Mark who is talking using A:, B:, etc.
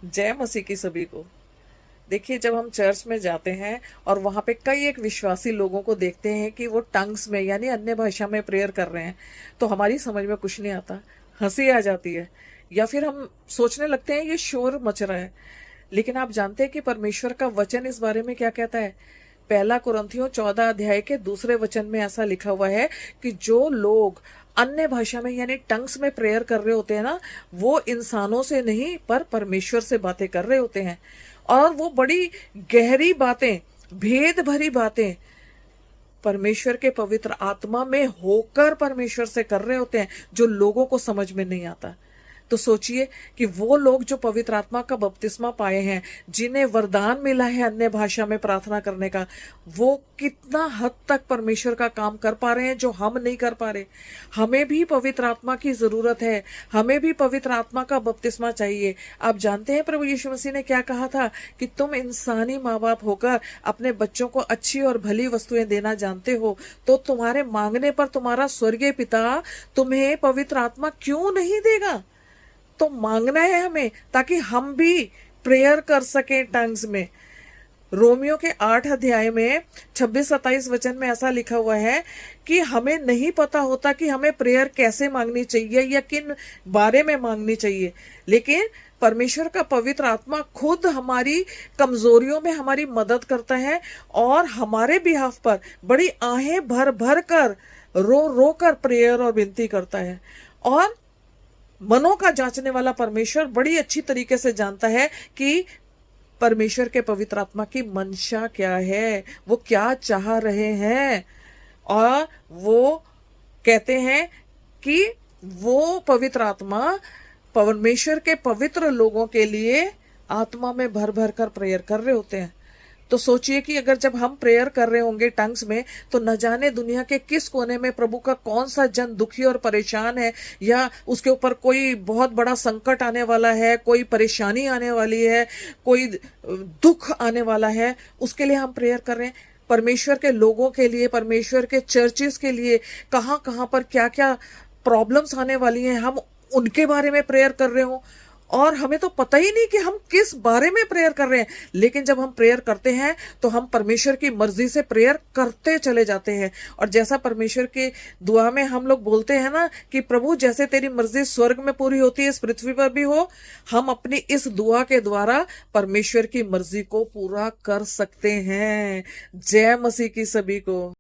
A: जय मसीह की सभी को। देखिए, जब हम चर्च में जाते हैं और वहाँ पे कई एक विश्वासी लोगों को देखते हैं कि वो टंग्स में यानी अन्य भाषा में प्रेयर कर रहे हैं, तो हमारी समझ में कुछ नहीं आता, हंसी आ जाती है, या फिर हम सोचने लगते हैं ये शोर मच रहा है। लेकिन आप जानते हैं कि परमेश्वर का वचन इस बारे में क्या कहता है? पहला कुरिन्थियों 14 अध्याय के दूसरे वचन में ऐसा लिखा हुआ है कि जो लोग अन्य भाषा में यानी टंग्स में प्रेयर कर रहे होते हैं ना, वो इंसानों से नहीं पर परमेश्वर से बातें कर रहे होते हैं। और वो बड़ी गहरी बातें, भेद भरी बातें परमेश्वर के पवित्र आत्मा में होकर परमेश्वर से कर रहे होते हैं, जो लोगों को समझ में नहीं आता। तो सोचिए कि वो लोग जो पवित्र आत्मा का बपतिस्मा पाए हैं, जिन्हें वरदान मिला है अन्य भाषा में प्रार्थना करने का, वो कितना हद तक परमेश्वर का काम कर पा रहे हैं जो हम नहीं कर पा रहे। हमें भी पवित्र आत्मा की जरूरत है, हमें भी पवित्र आत्मा का बपतिस्मा चाहिए। आप जानते हैं प्रभु यीशु मसीह ने क्या कहा था कि तुम इंसानी माँ बाप होकर अपने बच्चों को अच्छी और भली वस्तुएं देना जानते हो, तो तुम्हारे मांगने पर तुम्हारा स्वर्गीय पिता तुम्हें पवित्र आत्मा क्यों नहीं देगा? तो मांगना है हमें, ताकि हम भी प्रेयर कर सकें टंग्स में। रोमियो के 8 अध्याय में 26-27 वचन में ऐसा लिखा हुआ है कि हमें नहीं पता होता कि हमें प्रेयर कैसे मांगनी चाहिए या किन बारे में मांगनी चाहिए, लेकिन परमेश्वर का पवित्र आत्मा खुद हमारी कमजोरियों में हमारी मदद करता है और हमारे बिहाफ पर बड़ी आहें भर भर कर, रो रो कर प्रेयर और विनती करता है। और मनों का जांचने वाला परमेश्वर बड़ी अच्छी तरीके से जानता है कि परमेश्वर के पवित्र आत्मा की मंशा क्या है, वो क्या चाह रहे हैं। और वो कहते हैं कि वो पवित्र आत्मा परमेश्वर के पवित्र लोगों के लिए आत्मा में भर भर कर प्रेयर कर रहे होते हैं। तो सोचिए कि अगर जब हम प्रेयर कर रहे होंगे टंग्स में, तो न जाने दुनिया के किस कोने में प्रभु का कौन सा जन दुखी और परेशान है, या उसके ऊपर कोई बहुत बड़ा संकट आने वाला है, कोई परेशानी आने वाली है, कोई दुख आने वाला है, उसके लिए हम प्रेयर कर रहे हैं। परमेश्वर के लोगों के लिए, परमेश्वर के चर्चेस के लिए कहाँ कहाँ पर क्या क्या प्रॉब्लम्स आने वाली हैं, हम उनके बारे में प्रेयर कर रहे हो और हमें तो पता ही नहीं कि हम किस बारे में प्रेयर कर रहे हैं। लेकिन जब हम प्रेयर करते हैं तो हम परमेश्वर की मर्जी से प्रेयर करते चले जाते हैं। और जैसा परमेश्वर के दुआ में हम लोग बोलते हैं ना कि प्रभु जैसे तेरी मर्जी स्वर्ग में पूरी होती है इस पृथ्वी पर भी हो, हम अपनी इस दुआ के द्वारा परमेश्वर की मर्जी को पूरा कर सकते हैं। जय मसीह की सभी को।